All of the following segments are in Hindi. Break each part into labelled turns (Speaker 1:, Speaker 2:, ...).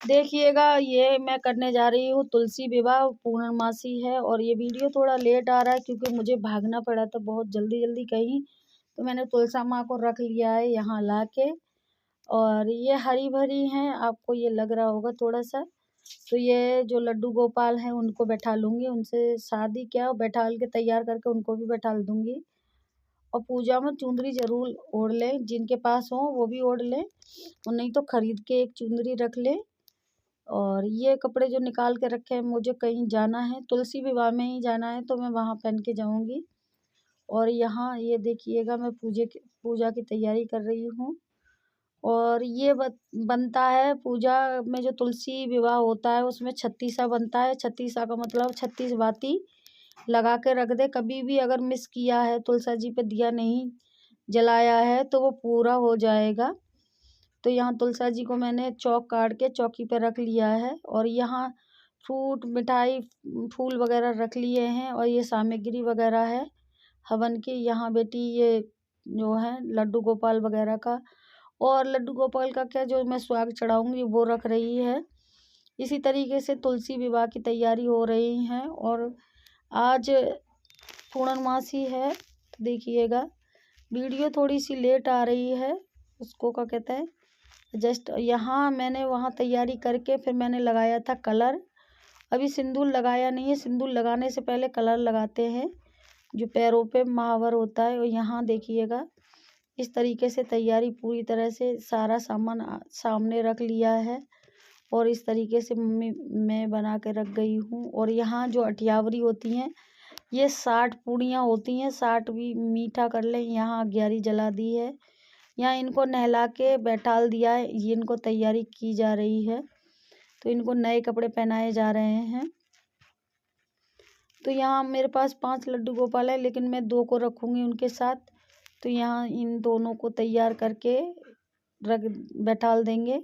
Speaker 1: देखिएगा, ये मैं करने जा रही हूँ तुलसी विवाह पूर्णमासी है और ये वीडियो थोड़ा लेट आ रहा है क्योंकि मुझे भागना पड़ा था बहुत जल्दी कहीं। तो मैंने तुलसा माँ को रख लिया है यहाँ लाके और ये हरी भरी हैं, आपको ये लग रहा होगा थोड़ा सा। तो ये जो लड्डू गोपाल हैं उनको बैठा लूँगी, उनसे शादी क्या बैठाल के तैयार करके उनको भी बैठाल दूँगी। और पूजा में चुंदरी ज़रूर ओढ़ लें, जिनके पास हो वो भी ओढ़ लें और नहीं तो खरीद के एक चुंदरी रख लें। और ये कपड़े जो निकाल के रखे हैं, मुझे कहीं जाना है, तुलसी विवाह में ही जाना है तो मैं वहाँ पहन के जाऊँगी। और यहाँ ये देखिएगा, मैं पूजा की तैयारी कर रही हूँ। और ये बनता है पूजा में, जो तुलसी विवाह होता है उसमें छत्तीसा बनता है। छत्तीसा का मतलब 36 बाती लगा के रख दे। कभी भी अगर मिस किया है, तुलसा जी पे दिया नहीं जलाया है तो वो पूरा हो जाएगा। तो यहाँ तुलसा जी को मैंने चौक काट के चौकी पे रख लिया है और यहाँ फ्रूट मिठाई फूल वगैरह रख लिए हैं और ये सामग्री वगैरह है हवन की। यहाँ बेटी ये जो है लड्डू गोपाल वगैरह का, और लड्डू गोपाल का क्या, जो मैं सुहाग चढ़ाऊंगी वो रख रही है। इसी तरीके से तुलसी विवाह की तैयारी हो रही है। और आज पूर्णमासी है तो देखिएगा, वीडियो थोड़ी सी लेट आ रही है, उसको क्या कहते हैं जस्ट। यहाँ मैंने वहाँ तैयारी करके फिर मैंने लगाया था कलर। अभी सिंदूर लगाया नहीं है, सिंदूर लगाने से पहले कलर लगाते हैं जो पैरों पे महावर होता है। और यहाँ देखिएगा, इस तरीके से तैयारी पूरी तरह से सारा सामान सामने रख लिया है और इस तरीके से मम्मी मैं बना के रख गई हूँ। और यहाँ जो अठियावरी होती हैं, ये 60 पूड़ियाँ होती हैं, 60 भी मीठा कर लें। यहाँ 11 जला दी है, यहाँ इनको नहला के बैठाल दिया है, ये इनको तैयारी की जा रही है। तो इनको नए कपड़े पहनाए जा रहे हैं। तो यहाँ मेरे पास 5 लड्डू गोपाल है, लेकिन मैं 2 को रखूँगी उनके साथ। तो यहाँ इन दोनों को तैयार करके रख बैठाल देंगे।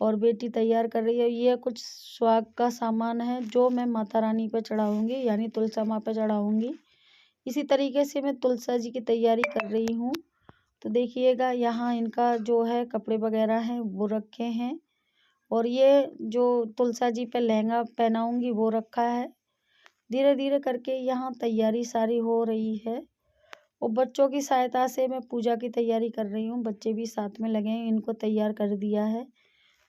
Speaker 1: और बेटी तैयार कर रही है। ये कुछ सुहाग का सामान है जो मैं माता रानी पे चढ़ाऊँगी, यानी तुलसा माँ पे चढ़ाऊँगी। इसी तरीके से मैं तुलसा जी की तैयारी कर रही हूँ। तो देखिएगा, यहाँ इनका जो है कपड़े वगैरह हैं वो रखे हैं और ये जो तुलसा जी पे लहंगा पहनाऊँगी वो रखा है। धीरे धीरे करके यहाँ तैयारी सारी हो रही है और बच्चों की सहायता से मैं पूजा की तैयारी कर रही हूँ। बच्चे भी साथ में लगे हैं, इनको तैयार कर दिया है।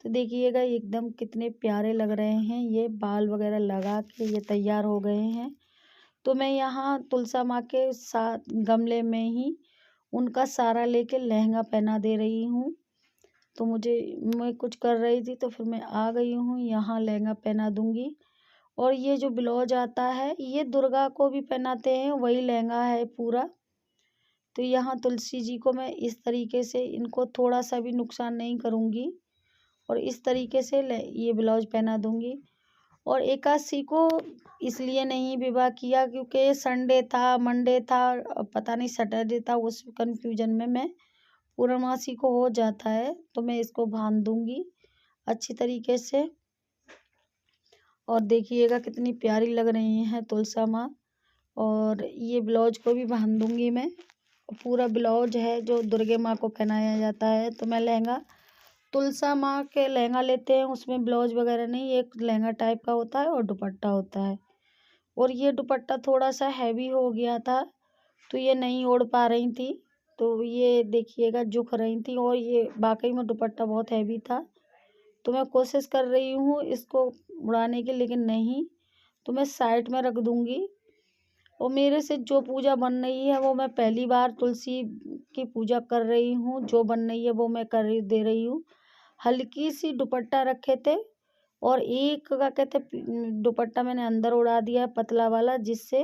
Speaker 1: तो देखिएगा एकदम कितने प्यारे लग रहे हैं, ये बाल वगैरह लगा के ये तैयार हो गए हैं। तो मैं यहाँ तुलसा माँ के साथ गमले में ही उनका सारा लेके लहंगा पहना दे रही हूँ। तो मैं कुछ कर रही थी तो फिर मैं आ गई हूँ, यहाँ लहंगा पहना दूँगी। और ये जो ब्लाउज आता है, ये दुर्गा को भी पहनाते हैं, वही लहंगा है पूरा। तो यहाँ तुलसी जी को मैं इस तरीके से इनको थोड़ा सा भी नुकसान नहीं करूँगी और इस तरीके से ये ब्लाउज पहना दूँगी। और एकादशी को इसलिए नहीं विवाह किया क्योंकि संडे था, मंडे था, पता नहीं सैटरडे था, उस कन्फ्यूजन में मैं पूर्णमासी को हो जाता है तो मैं इसको बांध दूँगी अच्छी तरीके से। और देखिएगा कितनी प्यारी लग रही हैं तुलसा माँ। और ये ब्लाउज को भी बांध दूँगी मैं। पूरा ब्लाउज है जो दुर्गे माँ को पहनाया जाता है। तो मैं लहंगा तुलसा माँ के लहंगा लेते हैं, उसमें ब्लाउज वगैरह नहीं, एक लहंगा टाइप का होता है और दुपट्टा होता है। और ये दुपट्टा थोड़ा सा हैवी हो गया था तो ये नहीं ओढ़ पा रही थी, तो ये देखिएगा झुक रही थी और ये वाकई में दुपट्टा बहुत हैवी था। तो मैं कोशिश कर रही हूँ इसको उड़ाने की, लेकिन नहीं, तो मैं साइड में रख दूँगी। और मेरे से जो पूजा बन रही है वो मैं पहली बार तुलसी की पूजा कर रही हूँ, जो बन रही है वो मैं कर दे रही हूँ। हल्की सी दुपट्टा रखे थे और एक क्या कहते दुपट्टा मैंने अंदर उड़ा दिया है पतला वाला, जिससे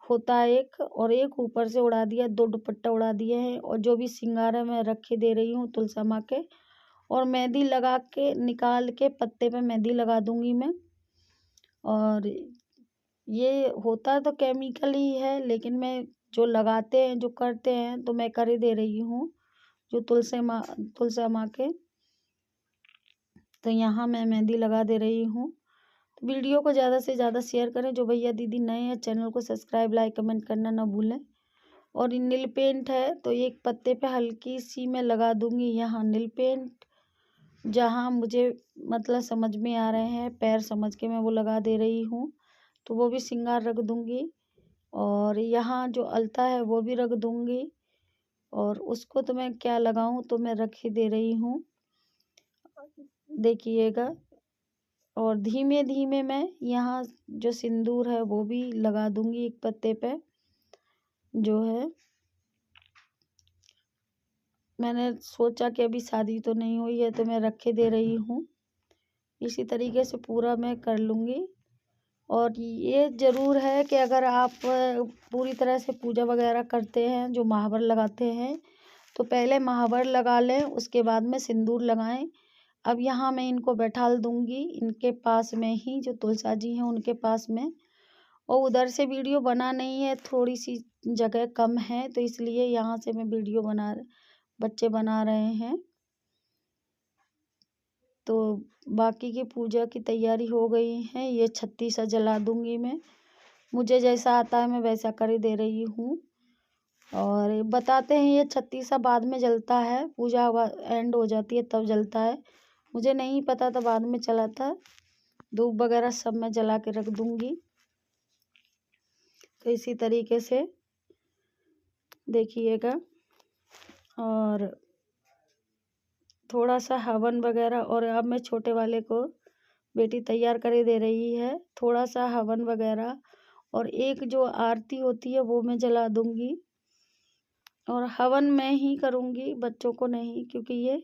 Speaker 1: होता है एक, और एक ऊपर से उड़ा दिया, 2 दुपट्टा उड़ा दिए हैं। और जो भी श्रृंगार है मैं रखे दे रही हूँ तुलसा माँ के। और मेहंदी लगा के निकाल के पत्ते पे मेहंदी लगा दूँगी मैं। और ये होता तो केमिकल ही है, लेकिन मैं जो लगाते हैं जो करते हैं तो मैं कर ही दे रही हूँ, जो तुलसा माँ के। तो यहाँ मैं मेहंदी लगा दे रही हूँ। तो वीडियो को ज़्यादा से ज़्यादा शेयर करें। जो भैया दीदी नए हैं चैनल को सब्सक्राइब लाइक कमेंट करना ना भूलें। और ये नील पेंट है तो एक पत्ते पे हल्की सी मैं लगा दूँगी यहाँ नील पेंट। जहाँ मुझे मतलब समझ में आ रहे हैं, पैर समझ के मैं वो लगा दे रही हूँ। तो वो भी श्रृंगार रख दूँगी और यहाँ जो अलता है वो भी रख दूँगी और उसको तो मैं क्या लगाऊँ, तो मैं रख ही दे रही हूँ, देखिएगा। और धीमे-धीमे मैं यहाँ जो सिंदूर है वो भी लगा दूँगी एक पत्ते पे, जो है। मैंने सोचा कि अभी शादी तो नहीं हुई है तो मैं रखे दे रही हूँ। इसी तरीके से पूरा मैं कर लूँगी। और ये ज़रूर है कि अगर आप पूरी तरह से पूजा वगैरह करते हैं, जो महावर लगाते हैं, तो पहले महावर लगा लें, उसके बाद में सिंदूर लगाएं। अब यहाँ मैं इनको बैठाल दूँगी, इनके पास में ही जो तुलसा जी हैं उनके पास में। और उधर से वीडियो बना नहीं है, थोड़ी सी जगह कम है, तो इसलिए यहाँ से मैं वीडियो बच्चे बना रहे हैं। तो बाकी की पूजा की तैयारी हो गई है। ये 36 जला दूँगी मैं। मुझे जैसा आता है मैं वैसा कर ही दे रही हूँ। और बताते हैं ये 36 बाद में जलता है, पूजा एंड हो जाती है तब जलता है। मुझे नहीं पता था, बाद में चला था। धूप वगैरह सब मैं जला के रख दूँगी। तो इसी तरीके से देखिएगा। और थोड़ा सा हवन वगैरह, और अब मैं छोटे वाले को बेटी तैयार कर दे रही है। थोड़ा सा हवन वगैरह और एक जो आरती होती है वो मैं जला दूँगी। और हवन मैं ही करूँगी, बच्चों को नहीं, क्योंकि ये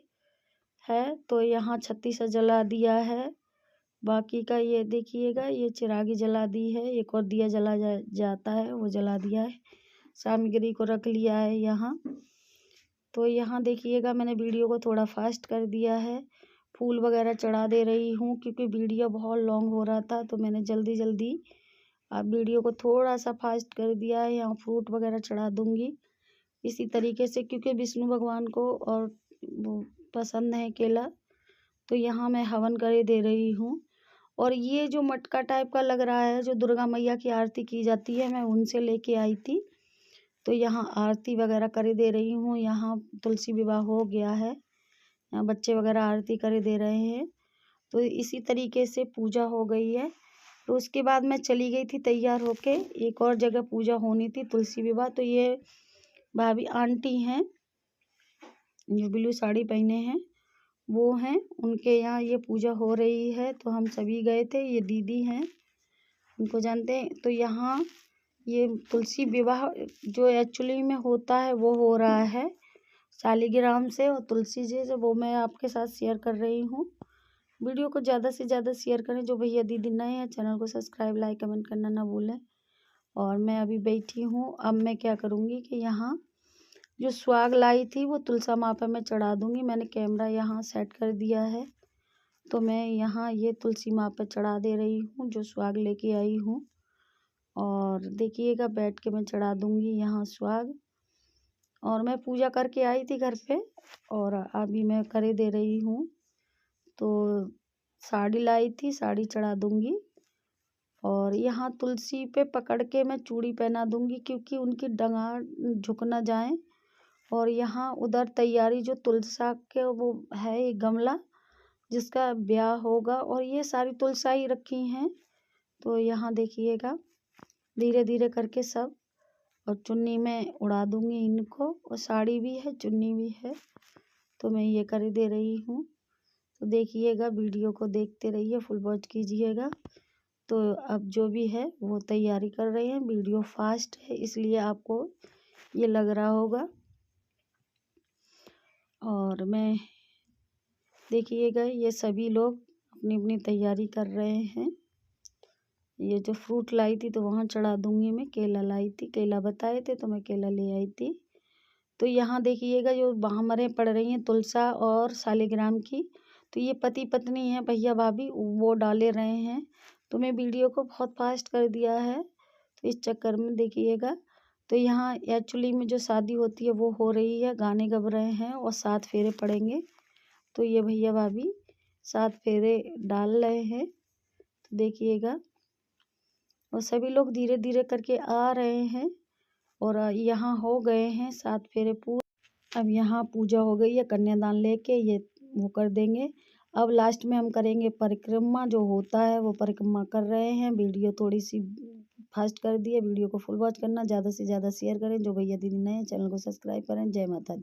Speaker 1: है। तो यहाँ 36 जला दिया है। बाकी का ये देखिएगा, ये चिरागी जला दी है। एक और दिया जला जाता है, वो जला दिया है। सामग्री को रख लिया है यहाँ। तो यहाँ देखिएगा, मैंने वीडियो को थोड़ा फास्ट कर दिया है। फूल वगैरह चढ़ा दे रही हूँ क्योंकि वीडियो बहुत लॉन्ग हो रहा था, तो मैंने जल्दी जल्दी अब वीडियो को थोड़ा सा फास्ट कर दिया है। यहाँ फ्रूट वगैरह चढ़ा दूँगी इसी तरीके से, क्योंकि विष्णु भगवान को और वो पसंद है केला। तो यहाँ मैं हवन करे दे रही हूँ। और ये जो मटका टाइप का लग रहा है, जो दुर्गा मैया की आरती की जाती है, मैं उनसे लेके आई थी। तो यहाँ आरती वगैरह करे दे रही हूँ। यहाँ तुलसी विवाह हो गया है, यहाँ बच्चे वगैरह आरती करे दे रहे हैं। तो इसी तरीके से पूजा हो गई है। तो उसके बाद मैं चली गई थी तैयार होके, एक और जगह पूजा होनी थी, तुलसी विवाह। तो ये भाभी आंटी हैं जो ब्लू साड़ी पहने हैं, वो हैं, उनके यहाँ ये पूजा हो रही है। तो हम सभी गए थे। ये दीदी हैं, उनको जानते हैं। तो यहाँ ये तुलसी विवाह जो एक्चुअली में होता है वो हो रहा है शालिग्राम से और तुलसी जी से, वो मैं आपके साथ शेयर कर रही हूँ। वीडियो को ज़्यादा से ज़्यादा शेयर करें। जो भैया दीदी नए हैं, चैनल को सब्सक्राइब, लाइक, कमेंट करना ना भूलें। और मैं अभी बैठी हूँ। अब मैं क्या करूँगी कि यहाँ जो स्वाग लाई थी वो तुलसा माँ पे मैं चढ़ा दूँगी। मैंने कैमरा यहाँ सेट कर दिया है। तो मैं यहाँ ये तुलसी माँ पे चढ़ा दे रही हूँ जो स्वाग लेके आई हूँ। और देखिएगा, बैठ के मैं चढ़ा दूँगी यहाँ स्वाग। और मैं पूजा करके आई थी घर पे, और अभी मैं करे दे रही हूँ। तो साड़ी लाई थी, साड़ी चढ़ा दूँगी। और यहाँ तुलसी पे पकड़ के मैं चूड़ी पहना दूँगी, क्योंकि उनकी डगार झुक ना जाए। और यहाँ उधर तैयारी जो तुलसा के वो है एक गमला जिसका ब्याह होगा, और ये सारी तुलसा ही रखी हैं। तो यहाँ देखिएगा, धीरे धीरे करके सब। और चुन्नी में उड़ा दूँगी इनको, और साड़ी भी है, चुन्नी भी है। तो मैं ये कर दे रही हूँ। तो देखिएगा, वीडियो को देखते रहिए, फुल वॉच कीजिएगा। तो अब जो भी है वो तैयारी कर रहे हैं। वीडियो फास्ट है इसलिए आपको ये लग रहा होगा। और मैं देखिएगा, ये सभी लोग अपनी अपनी तैयारी कर रहे हैं। ये जो फ्रूट लाई थी तो वहाँ चढ़ा दूँगी मैं। केला लाई थी, केला बताए थे तो मैं केला ले आई थी। तो यहाँ देखिएगा, जो बाहमरें पड़ रही हैं तुलसा और शालिग्राम की, तो ये पति पत्नी हैं, भैया भाभी, वो डाले रहे हैं। तो मैं वीडियो को बहुत फास्ट कर दिया है, तो इस चक्कर में देखिएगा। तो यहाँ एक्चुअली में जो शादी होती है वो हो रही है, गाने गब रहे हैं और 7 फेरे पड़ेंगे। तो ये भैया भाभी 7 फेरे डाल रहे हैं, तो देखिएगा। और सभी लोग धीरे धीरे करके आ रहे हैं, और यहाँ हो गए हैं 7 फेरे पूरे। अब यहाँ पूजा हो गई है, कन्यादान लेके ये वो कर देंगे। अब लास्ट में हम करेंगे परिक्रमा, जो होता है वो परिक्रमा कर रहे हैं। वीडियो थोड़ी सी फास्ट कर दी है। वीडियो को फुल वॉच करना, ज़्यादा से ज़्यादा शेयर करें। जो भैया दीदी नए हैं चैनल को सब्सक्राइब करें। जय माता दी।